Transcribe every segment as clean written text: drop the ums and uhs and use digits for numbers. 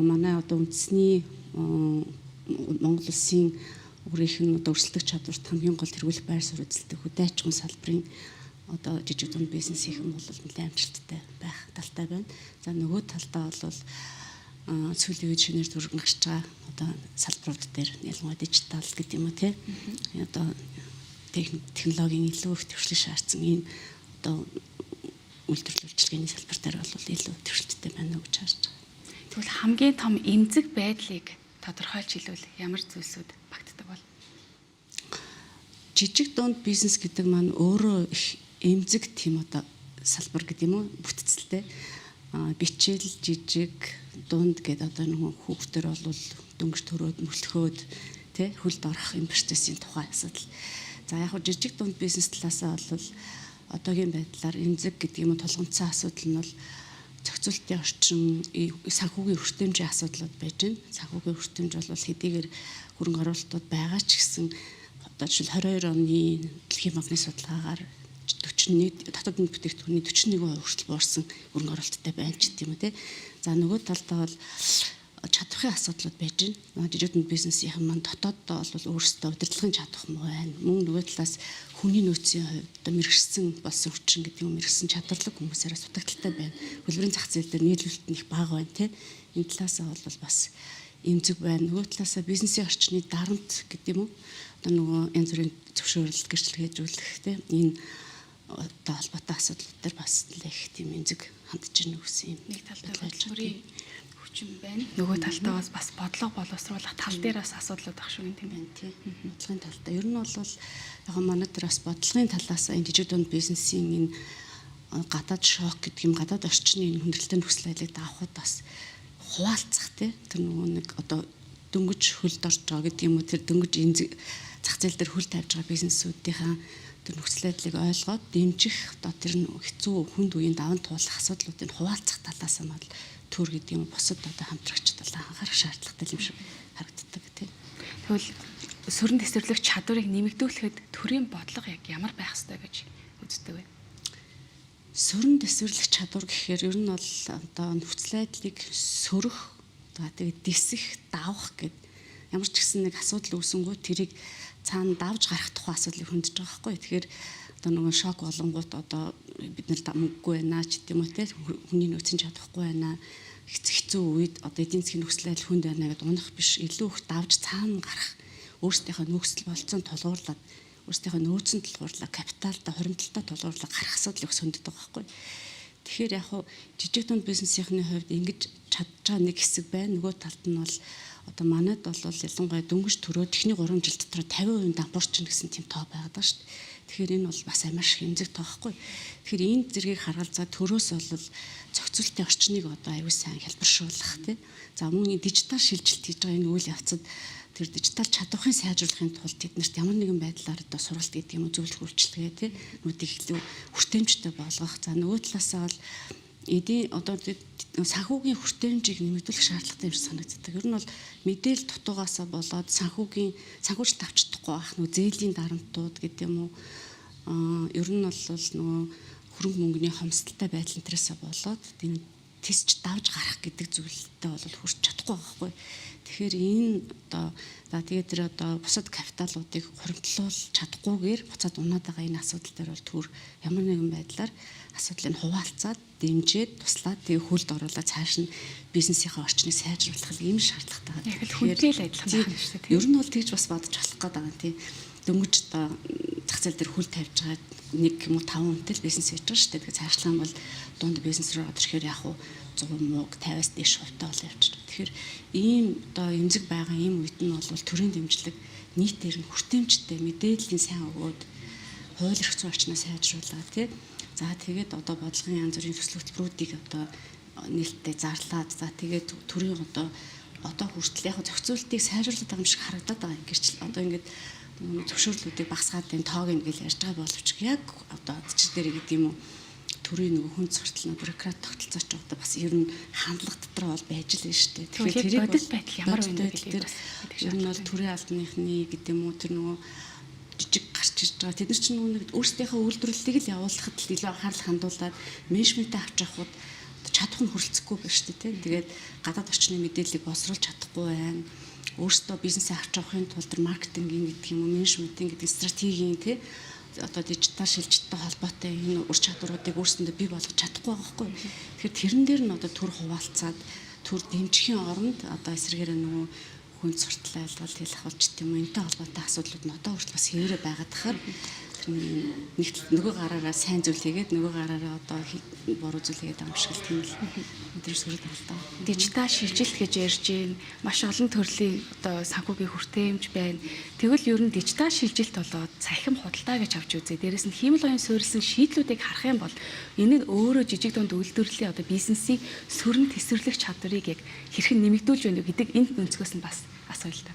манай одоо үндэсний Монгол Улсын өөрийнх нь одоо өрсөлдөх чадварт хамгийн гол тэргүүлэх байр суурь эзэлдэг хүдайчгүй салбарын одоо жижиг дунд бизнес хийх нь бол нэлээд амжилттай байх талтай байна. За нөгөө талдаа бол сүүлийн үед шинээр дүргэн гарч байгаа одоо салбарууд дээр ялангуяа дижитал гэдэг юм уу те одоо технологийн илүү их төвшлийг шаардсан ийм одоо үйлдвэрлэл үйлчилгээний салбар дээр бол илүү төвшлөлттэй байна гэж харж байгаа. Тэгвэл хамгийн том эмзэг байдлыг тодорхойлж хэлвэл ямар зүйлсүүд багтдаг бол? Жижиг дунд бизнес гэдэг маань өөрөө их эмзэг тийм одоо салбар гэдэг юм уу бүтцэлтэй. Бичээл жижиг дунд гэдэг одоо нэг хүүхдэр бол дөнгөж төрөөд мөлхөөд тий хөлд орох юм процессын тухай асуудал. За яг хөө жижиг дунд бизнес талаасаа бол одоогийн байдлаар эмзэг гэдэг юм уу тулгымцсан асуудал нь бол зохицуултын орчин санхүүгийн хүртээмжийн асуудлууд байж байна. Санхүүгийн хүртээмж бол хэдийгээр хөрөнгө оруулалтууд байгаа ч гэсэн одоо жишээл 22 оны дэлхийн банкны судалгаагаар 41 дотоод бүтээгдэхүүний 41% хүртэл буурсан хөрөнгө оруулалттай байна ч гэдэм үү те. За нөгөө талдаа бол чадвархын асуудлууд байж байна. Жижиг дунд бизнесийн маань дотооддоо бол өөрсдөө удирдлагын чадвар муу байна. Мөн нөгөө талаас хүний нөөцийн хувьд одоо мэрэгсэн болсон хүчин гэдэг юм мэрэгсэн чадварлаг хүмүүсээрээ сутагталтай байна. Хөлбөрийн зах зээл дээр нийлүүлэлт нь их бага байна те. Энэ талаасаа бол бас эмзэг байна. Нөгөө талаасаа бизнесийн орчны дарамт гэдэг юм уу? Одоо нөгөө янз бүрийн зөвшөөрлөлт гэрчлэгээжүүлэх те. Энэ одоо холбоотой асуудлууд дээр бас их тийм эмзэг хандж ирнэ гэсэн юм. Нэг талдаа хөдөлмөрийн хүчин байна. Нөгөө талдаа бас бодлого боловсруулах тал дээр бас асуудлууд ах шүү юм байна тий. Бодлогын талдаа ер нь бол яг манай дээр бас бодлогын талаас энэ жижиг дунд бизнесийн энэ гадаад шок гэдэг юм гадаад орчны энэ хүндрэлтэй нөхцөл байдлыг давхад бас хуваалцах тий. Тэр нөгөө нэг одоо дөнгөж хөлд орж байгаа гэдэг юм уу тэр дөнгөж энэ зах зээл дээр хөл тавьж байгаа бизнесүүдийн тэр нөхцөл байдлыг ойлгоод дэмжих одоо тэр хэцүү хүнд үеийн даван туулах асуудлуудыг хуваалцах талаас нь бол төр гэдэг юм бусад одоо хамтрагчд талаа анхаарах шаардлагатай юм шиг харагддаг тийм. Тэгвэл сөрөн тесвэрлэх чадварыг нэмэгдүүлэхэд төрийн бодлого яг ямар байх ёстой гэж үздэг вэ? Сөрөн тесвэрлэх чадвар гэхээр ер нь бол одоо нөхцөл байдлыг сөрөх тэгээд дисэх давах гэдэг ямар ч гэсэн нэг асуудал үүсэнгүүт тэрийг цаана давж гарах тухай асуудлыг хөндөж байгаа байхгүй. Тэгэхээр одоо нөгөө шок болонгууд одоо бид нар мөнгөгүй байна ч гэдэм үү те хүний нөөцийн чадахгүй байна. Хэцүү үед одоо эдийн засгийн нөхцөл байдал хүнд байна гэдээ унах биш илүү их давж цаана гарах өөрсдийнхөө нөхцөл болцсон тулгуурлаад өөрсдийнхөө нөөцийн тулгуурлаа капиталтай хоримтлалтай тулгуурлаа гарах асуудлыг хөндөж байгаа байхгүй. Тэгэхээр яг хуу жижиг дунд бизнесийнхний хувьд ингэж чадж байгаа нэг хэсэг байна. Нөгөө талд нь бол одоо манайд бол ялангуяа дөнгөж төрөө техник 3 жил дотор 50% дампуурчин гэсэн тийм тоо байгаад байгаа шүү дээ. Тэгэхээр энэ бол бас амар шиг хэмжиг тоохгүй. Тэгэхээр энэ зэргийг харгалзаа төрөөс бол зохицуултын орчныг одоо аюул сайн хэлбэршүүлэх тий. За мөн дижитал шилжилт хийж байгаа энэ үйл явцад тэр дижитал чадварыг сайжруулахын тулд тэднэрт ямар нэгэн байдлаар одоо сургалт гэдэг юм уу зөвлөх үйлчилгээ тий. Нүдийг илүү хүртээмжтэй болгох. За нөгөө талаасаа бол эдийн одоо санхүүгийн хүртээмжийг нэмэгдүүлэх шаардлагатай юм шиг санагддаг. Ер нь бол мэдээлэл дутуугаасаа болоод санхүүжилт авч чадахгүй байх нөгөө зээлийн дарамтууд гэдэг юм уу ер нь бол нөгөө хөрөнгө мөнгөний хомсдолтой байдал энтрээсээ болоод тийм тисч давж гарах гэдэг зүйлтэй бол хүрч чадахгүй байхгүй. Тэгэхээр энэ одоо за тэгээд тэр одоо бусад капиталуудыг хуримтлуулж чадахгүйгээр буцаад унаад байгаа энэ асуудал дээр бол түр ямар нэгэн байдлаар асуудлыг хуваалцаад дэмжиж туслаад тэг хөлд оруулаад цааш нь бизнесийнхээ орчныг сайжруулах юм шаардлагатай байгаа. Тэгэхээр хүндрэл адилхан байх нь шүү дээ. Ер нь бол тэгж бас бодож болох гээд байгаа тийм. Дөнгөж одоо зах зээл дээр хөл тавьж байгаа 1 юм уу 5 хүнтэй бизнес хийж байгаа шүү дээ. Тэгэхээр цаашлаа нь бол дунд бизнес рүү орох ихээр яг уу 100 мууг 50-аас дээш хувьтай бол явчихна. Тэгэхээр ийм одоо эмзэг байгаа ийм үед нь бол төрийн дэмжлэг нийтээр нь хүртээмжтэй мэдээллийн сайн өгөөд хууль эрх зүйн орчноо сайжруулаад тий. За тэгээд одоо бодлогын янз бүрийн төсөл хөтөлбөрүүдийг одоо нээлттэй зарлаад за тэгээд төрийн одоо хүртэл яг зохицуултыг сайжруулах байгаа юм шиг харагдаад байгаа юм. Гэрч одоо ингээд зөвшөөрлүүдийг багасгаад энэ тоог ингээл ярьж байгаа боловч яг одоо зэчил дээр гэдэг юм уу төрийн нөгөө хүн зуртал бюрократ тогтолцооч одоо бас ер нь хандлага дотор бол байж л нь шүү дээ. Тэгэхээр тэрийг бодит байдал ямар байна гэдэг бас ер нь бол төрийн албаныхны гэдэг юм уу тэр нөгөө жижиг гарч ирж байгаа. Тэд нар чинь нөгөө өөрсдийнхөө үйлдвэрлэлийг л явуулахад л илүү анхаарал хандуулаад менежментээ авч явахд чадах нь хүрэлцэхгүй байна шүү дээ. Тэгээд гадаад орчны мэдээллийг боловсруулж чадахгүй байна. Өөрсдөө бизнесээ авч явахын тулд маркетингийн гэдэг юм уу, менежментийн гэдэг стратегийн тий одоо дижитал шилжилттэй холбоотой энэ ур чадваруудыг өөрсөндөө бий болгож чадахгүй байгаа хгүй. Тэгэхээр тэрэн дээр нь одоо төр хуваалцаад төр дэмжихийн оронд одоо эсрэгээрээ нөгөө хүн сурталчилан айлтгал хэл ахуулч гэдэг юм энэтэй холбоотой асуудлууд нь одоо хүртэл бас хэвээрээ байгаад тахаар нөгөө гараараа сайн зүйл хийгээд нөгөө гараараа одоо буруу зүйл хийгээд байгаа юм шиг л тийм л өдрөс хүрээд байна л да. Дижитал шилжилт гэж ярьж байна. Маш олон төрлийн одоо санхүүгийн хүртээмж байна. Тэгвэл ер нь дижитал шилжилт болоод цахим худалдаа гэж авч үзье. Дээрээс нь хиймэл оюун суурилсан шийдлүүдийг харах юм бол энэ нь өөрөө жижиг дунд үйлдвэрлэлийн одоо бизнесийн сөрөн тесвэрлэх чадварыг яг хэрхэн нэмэгдүүлж байна гэдэг энэ өнцгөөс нь бас асууя л да.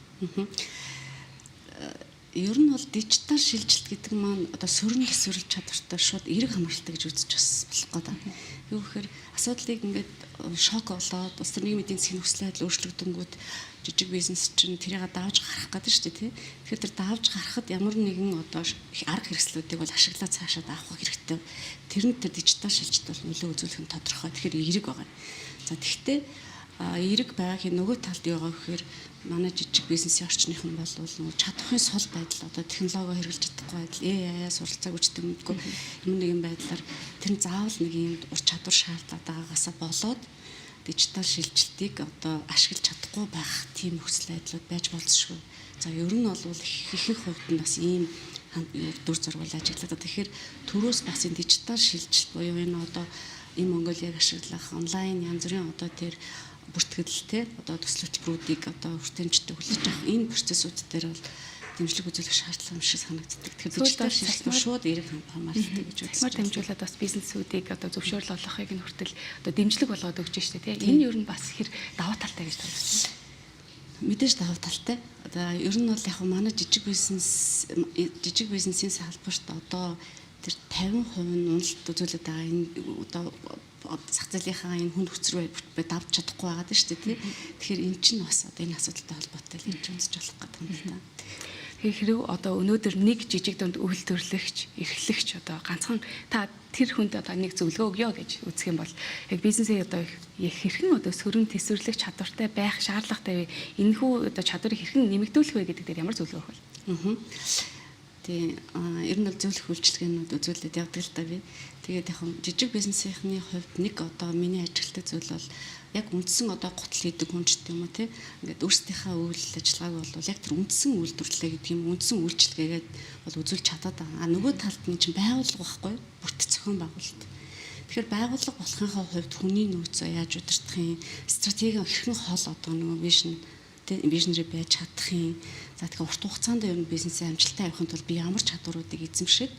Ер нь бол дижитал шилжилт гэдэг маань одоо сөрөн тесвэрлэх чадвартай шууд эерэг хамааралтай гэж үзэж бас болох гэдэг. Юу гэхээр асуудлыг ингээд шок болоод улс төрийн эдийн засгийн нөхцөл байдал өөрчлөгдөнгүүт жижиг бизнес чинь тэрийг давж гарах гэдэг шүү дээ тий. Тэгэхээр тэр давж гарахад ямар нэгэн одоо арга хэрэгслүүдийг бол ашиглаад цаашаа авах хэрэгтэй. Тэрэнд тэр дижитал шилжилт бол нөлөө үзүүлэх нь тодорхой. Тэгэхээр эерэг байгаа. За тэгвэл эерэг байгаагийн нөгөө талд юу байгаа гэхээр манай жижиг бизнесийн орчных нь бол нөгөө чадахын сул байдал одоо технологи хэрэгжилж чадахгүй байдал AI суралцааг үждэг юмгүй юм нэгэн байдлаар тэр нь заавал нэг юм ур чадвар шаардлагатай байгаагаасаа болоод дижитал шилжилтийг одоо ашиглаж чадахгүй байх тийм нөхцөл байдлууд байж болзошгүй. За ер нь бол ихэнх хувьд нь бас ийм дүр зургуул ажиглаад тэгэхээр төрөөс бас энэ дижитал шилжилт буюу энэ одоо энэ Монголыг ашиглах онлайн янз бүрийн одоо тэр бүртгэлтэй одоо төсөлчрүүдийг одоо хүртээмжтэй хүлээж авах энэ процессууд дээр бол дэмжлэг үзүүлэх шаардлага юм шиг санагддаг. Тэгэхээр дижитал шилжилт шууд эерэг хамааралтай гэж үздэг. Цахимаар дамжуулаад бас бизнесүүдийг одоо зөвшөөрөл олгохыг нь хүртэл одоо дэмжлэг болгоод өгч штэ тий. Энэ ер нь бас хэр даваа талтай гэж бодож байна. Мэдээж даваа талтай. Одоо ер нь бол яг манай жижиг бизнесийн салбарт одоо тэр 50% нь уналт үзүүлээд байгаа энэ одоо зах зээлийнхаа энэ хүнд хүчрүү давж чадахгүй байгаа даа шүү дээ тий. Тэгэхээр эн чинь бас одоо энэ асуудалтай холбоотой л юм үзэж болох гэдэг юм л да. Тэгэхээр хэрэг одоо өнөөдөр нэг жижиг дунд үйлдвэрлэгч, эрхлэгч одоо ганцхан та тэр хүнд одоо нэг зөвлөгөө өгье гэж үзэх юм бол яг бизнесээ одоо хэрхэн одоо сөрөн тесвэрлэх чадвартай байх шаардлагатай вэ? Энэхүү одоо чадварыг хэрхэн нэмэгдүүлэх вэ гэдэг дээр ямар зөвлөгөө өгөх вэ? Тийм ер нь бол зөвлөх үйлчилгээнүүд үзүүлээд явдаг л да би. Тэгээд яг жижиг бизнесийнхний хувьд нэг одоо миний ажигладаг зүйл бол яг үндсэн одоо гутал хийдэг хүн ч гэдэм юм уу тий. Ингээд өөрсдийнхээ үйл ажиллагааг бол яг тэр үндсэн үйлдвэрлэлээ гэдэг юм үндсэн үйлчилгээгээд бол үзүүлж чадаад байгаа. Нөгөө талд нь чинь байгууллага байхгүй бүт зохион байгуулалт. Тэгэхээр байгууллага болохынхаа хувьд хүний нөөцөө яаж удирдах юм, стратеги хэрхэн хол одоо нөгөө вижнери байж чадах юм. За тэгэхээр урт хугацаанд ер нь бизнесээ амжилттай явахын тулд би ямар чадваруудыг эзэмшээд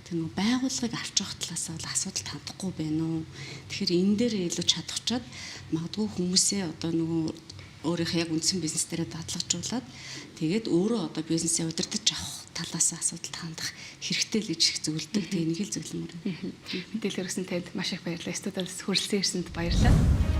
тэр нөгөө байгууллагыг авч явах талаас бол асуудал хандахгүй байна уу. Тэгэхээр энэ дээр илүү чадахчаад магадгүй хүмүүсээ одоо нөгөө өөрийнхөө яг үндсэн бизнес дээрээ дадлагжуулаад тэгээд өөрөө одоо бизнесээ удирдах авах талаас асуудалд хандах хэрэгтэй л гэж их зөвлөдөг. Тэгээ энийг л зөвлөмөр. Мэдээлэл өргөсөн танд маш их баярлалаа. Студиудаас хүрэлцэн ирсэнд баярлалаа.